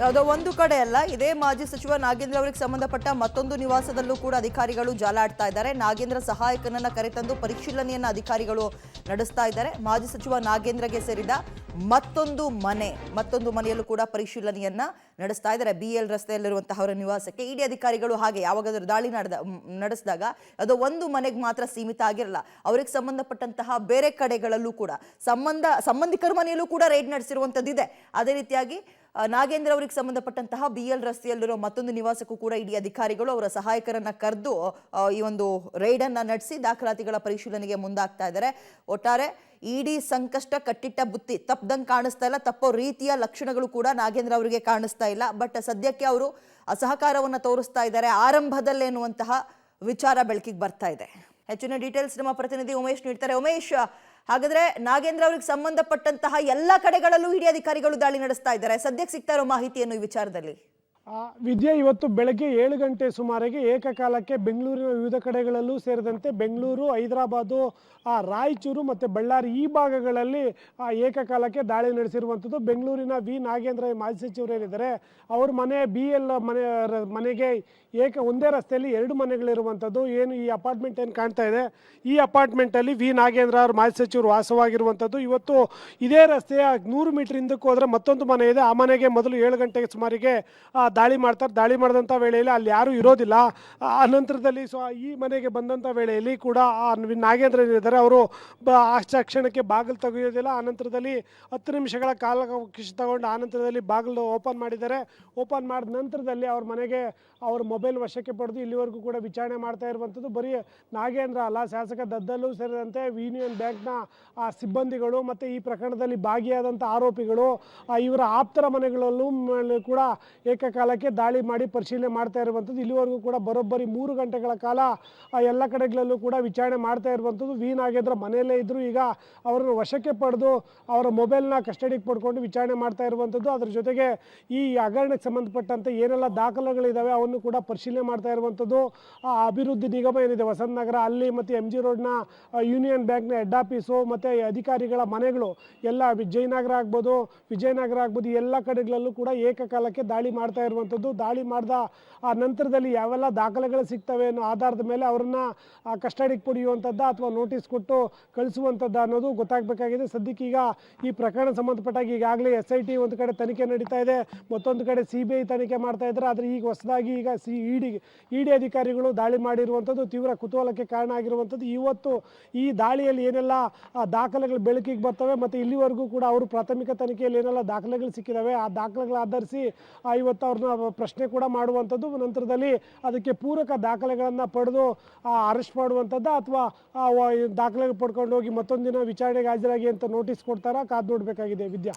ಯಾವುದೋ ಒಂದು ಕಡೆ ಅಲ್ಲ, ಇದೇ ಮಾಜಿ ಸಚಿವ ನಾಗೇಂದ್ರ ಅವರಿಗೆ ಸಂಬಂಧಪಟ್ಟ ಮತ್ತೊಂದು ನಿವಾಸದಲ್ಲೂ ಕೂಡ ಅಧಿಕಾರಿಗಳು ಜಾಲಾಡ್ತಾ ಇದ್ದಾರೆ. ನಾಗೇಂದ್ರ ಸಹಾಯಕನನ್ನ ಕರೆತಂದು ಪರಿಶೀಲನೆಯನ್ನ ಅಧಿಕಾರಿಗಳು ನಡೆಸ್ತಾ ಇದ್ದಾರೆ. ಮಾಜಿ ಸಚಿವ ನಾಗೇಂದ್ರಗೆ ಸೇರಿದ ಮತ್ತೊಂದು ಮನೆಯಲ್ಲೂ ಕೂಡ ಪರಿಶೀಲನೆಯನ್ನ ನಡೆಸ್ತಾ ಇದ್ದಾರೆ. BL ರಸ್ತೆಯಲ್ಲಿರುವಂತಹ ಅವರ ನಿವಾಸಕ್ಕೆ ಇಡಿ ಅಧಿಕಾರಿಗಳು ಹಾಗೆ ಯಾವಾಗಾದ್ರೂ ದಾಳಿ ನಡೆಸಿದಾಗ ಅದು ಒಂದು ಮನೆಗೆ ಮಾತ್ರ ಸೀಮಿತ ಆಗಿರಲ್ಲ, ಅವರಿಗೆ ಸಂಬಂಧಪಟ್ಟಂತಹ ಬೇರೆ ಕಡೆಗಳಲ್ಲೂ ಕೂಡ ಸಂಬಂಧಿಕರ ಮನೆಯಲ್ಲೂ ಕೂಡ ರೈಡ್ ನಡೆಸಿರುವಂತದ್ದಿದೆ. ಅದೇ ರೀತಿಯಾಗಿ ನಾಗೇಂದ್ರ ಅವರಿಗೆ ಸಂಬಂಧಪಟ್ಟಂತಹ BL ರಸ್ತೆಯಲ್ಲಿರೋ ಮತ್ತೊಂದು ನಿವಾಸಕ್ಕೂ ಕೂಡ ಇಡಿ ಅಧಿಕಾರಿಗಳು ಅವರ ಸಹಾಯಕರನ್ನ ಕರೆದು ಈ ಒಂದು ರೈಡ್ ಅನ್ನ ನಡೆಸಿ ದಾಖಲಾತಿಗಳ ಪರಿಶೀಲನೆಗೆ ಮುಂದಾಗ್ತಾ ಇದ್ದಾರೆ. ಒಟ್ಟಾರೆ ಇಡಿ ಸಂಕಷ್ಟ ಕಟ್ಟಿಟ್ಟ ಬುತ್ತಿ ತಪ್ಪದಂಗೆ ಕಾಣಿಸ್ತಾ ಇಲ್ಲ, ತಪ್ಪೋ ರೀತಿಯ ಲಕ್ಷಣಗಳು ಕೂಡ ನಾಗೇಂದ್ರ ಅವರಿಗೆ ಕಾಣಿಸ್ತಾ ಇಲ್ಲ. ಬಟ್ ಸದ್ಯಕ್ಕೆ ಅವರು ಅಸಹಕಾರವನ್ನ ತೋರಿಸ್ತಾ ಇದ್ದಾರೆ ಆರಂಭದಲ್ಲೇ ಎನ್ನುವಂತಹ ವಿಚಾರ ಬೆಳಕಿಗೆ ಬರ್ತಾ ಇದೆ. ಹೆಚ್ಚಿನ ಡೀಟೇಲ್ಸ್ ನಮ್ಮ ಪ್ರತಿನಿಧಿ ಉಮೇಶ್ ನೀಡ್ತಾರೆ. ಉಮೇಶ್, ಹಾಗಾದ್ರೆ ನಾಗೇಂದ್ರ ಅವರಿಗೆ ಸಂಬಂಧಪಟ್ಟಂತಹ ಎಲ್ಲ ಕಡೆಗಳಲ್ಲೂ ಇಡಿ ಅಧಿಕಾರಿಗಳು ದಾಳಿ ನಡೆಸ್ತಾ ಇದ್ದಾರೆ. ಸದ್ಯಕ್ಕೆ ಸಿಗ್ತಾ ಇರೋ ಮಾಹಿತಿಯನ್ನು ಈ ವಿಚಾರದಲ್ಲಿ ವಿದ್ಯಾ, ಇವತ್ತು ಬೆಳಗ್ಗೆ 7 ಗಂಟೆ ಸುಮಾರಿಗೆ ಏಕಕಾಲಕ್ಕೆ ಬೆಂಗಳೂರಿನ ವಿವಿಧ ಕಡೆಗಳಲ್ಲೂ ಸೇರಿದಂತೆ ಬೆಂಗಳೂರು, ಹೈದರಾಬಾದು, ರಾಯಚೂರು ಮತ್ತು ಬಳ್ಳಾರಿ ಈ ಭಾಗಗಳಲ್ಲಿ ಏಕಕಾಲಕ್ಕೆ ದಾಳಿ ನಡೆಸಿರುವಂಥದ್ದು. ಬೆಂಗಳೂರಿನ ನಾಗೇಂದ್ರ ಮಾಜಿ ಸಚಿವರು ಏನಿದ್ದಾರೆ ಅವ್ರ ಮನೆ BL ಮನೆಗೆ ಒಂದೇ ರಸ್ತೆಯಲ್ಲಿ 2 ಮನೆಗಳಿರುವಂಥದ್ದು. ಏನು ಈ ಅಪಾರ್ಟ್ಮೆಂಟ್ ಏನು ಕಾಣ್ತಾ ಇದೆ, ಈ ಅಪಾರ್ಟ್ಮೆಂಟಲ್ಲಿ ನಾಗೇಂದ್ರ ಅವ್ರ ಮಾಜಿ ಸಚಿವರು ವಾಸವಾಗಿರುವಂಥದ್ದು. ಇವತ್ತು ಇದೇ ರಸ್ತೆಯ 100 ಮೀಟರ್ ಹಿಂದಕ್ಕೆ ಹೋದರೆ ಮತ್ತೊಂದು ಮನೆ ಇದೆ. ಆ ಮನೆಗೆ ಮೊದಲು 7 ಗಂಟೆಗೆ ಸುಮಾರಿಗೆ ದಾಳಿ ಮಾಡ್ತಾರೆ. ದಾಳಿ ಮಾಡಿದಂಥ ವೇಳೆಯಲ್ಲಿ ಅಲ್ಲಿ ಯಾರೂ ಇರೋದಿಲ್ಲ. ಅನಂತರದಲ್ಲಿ ಈ ಮನೆಗೆ ಬಂದಂಥ ವೇಳೆಯಲ್ಲಿ ಕೂಡ ನಾಗೇಂದ್ರ ಏನಿದ್ದಾರೆ ಅವರು ಕ್ಷಣಕ್ಕೆ ಬಾಗಿಲು ತೆಗೆಯೋದಿಲ್ಲ. ಆನಂತರದಲ್ಲಿ 10 ನಿಮಿಷಗಳ ಕಾಲಾವಕಾಶ ತಗೊಂಡು ಆನಂತರದಲ್ಲಿ ಬಾಗಿಲು ಓಪನ್ ಮಾಡಿದ್ದಾರೆ. ಓಪನ್ ಮಾಡಿದ ನಂತರದಲ್ಲಿ ಅವ್ರ ಮನೆಗೆ ಅವ್ರ ಮೊಬೈಲ್ ವಶಕ್ಕೆ ಪಡೆದು ಇಲ್ಲಿವರೆಗೂ ಕೂಡ ವಿಚಾರಣೆ ಮಾಡ್ತಾ ಇರುವಂಥದ್ದು. ಬರೀ ನಾಗೇಂದ್ರ ಅಲ್ಲ, ಶಾಸಕ ದದ್ದಲ್ಲೂ ಸೇರಿದಂತೆ ಯೂನಿಯನ್ ಬ್ಯಾಂಕ್ನ ಸಿಬ್ಬಂದಿಗಳು ಮತ್ತು ಈ ಪ್ರಕರಣದಲ್ಲಿ ಭಾಗಿಯಾದಂಥ ಆರೋಪಿಗಳು ಇವರ ಆಪ್ತರ ಮನೆಗಳಲ್ಲೂ ಕೂಡ ಏಕಕಾಲಕ್ಕೆ ದಾಳಿ ಮಾಡಿ ಪರಿಶೀಲನೆ ಮಾಡ್ತಾ ಇರುವಂಥದ್ದು. ಇಲ್ಲಿವರೆಗೂ ಕೂಡ ಬರೋಬ್ಬರಿ 3 ಗಂಟೆಗಳ ಕಾಲ ಎಲ್ಲ ಕಡೆಗಳಲ್ಲೂ ಕೂಡ ವಿಚಾರಣೆ ಮಾಡ್ತಾ ಇರುವಂಥದ್ದು. ನಾಗೇಂದ್ರ ಮನೆಯಲ್ಲೇ ಇದ್ದರು. ಈಗ ಅವರನ್ನು ವಶಕ್ಕೆ ಪಡೆದು ಅವರ ಮೊಬೈಲ್ನ ಕಸ್ಟಡಿಗೆ ಪಡ್ಕೊಂಡು ವಿಚಾರಣೆ ಮಾಡ್ತಾ ಇರುವಂಥದ್ದು. ಅದ್ರ ಜೊತೆಗೆ ಈ ಹಗರಣಕ್ಕೆ ಸಂಬಂಧಪಟ್ಟಂತೆ ಏನೆಲ್ಲ ದಾಖಲೆಗಳಿದ್ದಾವೆ ಅವನ್ನು ಕೂಡ ಪರಿಶೀಲನೆ ಮಾಡ್ತಾ ಇರುವಂಥದ್ದು. ಅಭಿವೃದ್ಧಿ ನಿಗಮ ಏನಿದೆ ವಸಂತ ನಗರ ಅಲ್ಲಿ ಮತ್ತು MG ರೋಡ್ನ ಯೂನಿಯನ್ ಬ್ಯಾಂಕ್ನ ಹೆಡ್ ಆಫೀಸು ಮತ್ತು ಅಧಿಕಾರಿಗಳ ಮನೆಗಳು ಎಲ್ಲ ವಿಜಯನಗರ ಆಗ್ಬೋದು ಎಲ್ಲ ಕಡೆಗಳಲ್ಲೂ ಕೂಡ ಏಕಕಾಲಕ್ಕೆ ದಾಳಿ ಮಾಡ್ತಾ ಇರುವಂಥದ್ದು. ದಾಳಿ ಮಾಡಿದ ಆ ನಂತರದಲ್ಲಿ ಯಾವೆಲ್ಲ ದಾಖಲೆಗಳು ಸಿಗ್ತವೆ ಅನ್ನೋ ಆಧಾರದ ಮೇಲೆ ಅವರನ್ನು ಕಸ್ಟಡಿಗೆ ಪಡೆಯುವಂಥದ್ದು ಅಥವಾ ನೋಟಿಸ್ ಕೊಟ್ಟು ಕಳಿಸುವಂಥದ್ದು ಅನ್ನೋದು ಗೊತ್ತಾಗಬೇಕಾಗಿದೆ. ಸದ್ಯಕ್ಕೆ ಈಗ ಈ ಪ್ರಕರಣ ಸಂಬಂಧಪಟ್ಟಾಗ ಈಗಾಗಲೇ SIT ಒಂದು ಕಡೆ ತನಿಖೆ ನಡೀತಾ ಇದೆ, ಮತ್ತೊಂದು ಕಡೆ CBI ತನಿಖೆ ಮಾಡ್ತಾ ಇದ್ದಾರೆ. ಆದರೆ ಈಗ ಹೊಸದಾಗಿ ಈಗ ಇಡಿ ಅಧಿಕಾರಿಗಳು ದಾಳಿ ಮಾಡಿರುವಂಥದ್ದು ತೀವ್ರ ಕುತೂಹಲಕ್ಕೆ ಕಾರಣ ಆಗಿರುವಂಥದ್ದು. ಇವತ್ತು ಈ ದಾಳಿಯಲ್ಲಿ ಏನೆಲ್ಲ ದಾಖಲೆಗಳು ಬೆಳಕಿಗೆ ಬರ್ತವೆ ಮತ್ತು ಇಲ್ಲಿವರೆಗೂ ಕೂಡ ಅವರು ಪ್ರಾಥಮಿಕ ತನಿಖೆಯಲ್ಲಿ ಏನೆಲ್ಲ ದಾಖಲೆಗಳು ಸಿಕ್ಕಿದ್ದಾವೆ ಆ ದಾಖಲೆಗಳ ಆಧರಿಸಿ ಇವತ್ತು ಅವ್ರನ್ನ ಪ್ರಶ್ನೆ ಕೂಡ ಮಾಡುವಂಥದ್ದು. ನಂತರದಲ್ಲಿ ಅದಕ್ಕೆ ಪೂರಕ ದಾಖಲೆಗಳನ್ನು ಪಡೆದು ಅರೆಸ್ಟ್ ಮಾಡುವಂಥದ್ದು ಅಥವಾ ದಾಖಲೆಗಳು ಪಡ್ಕೊಂಡು ಹೋಗಿ ಮತ್ತೊಂದು ದಿನ ವಿಚಾರಣೆಗೆ ಹಾಜರಾಗಿ ಅಂತ ನೋಟಿಸ್ ಕೊಡ್ತಾರಾ, ಕಾದು ನೋಡಬೇಕಾಗಿದೆ ವಿದ್ಯಾ.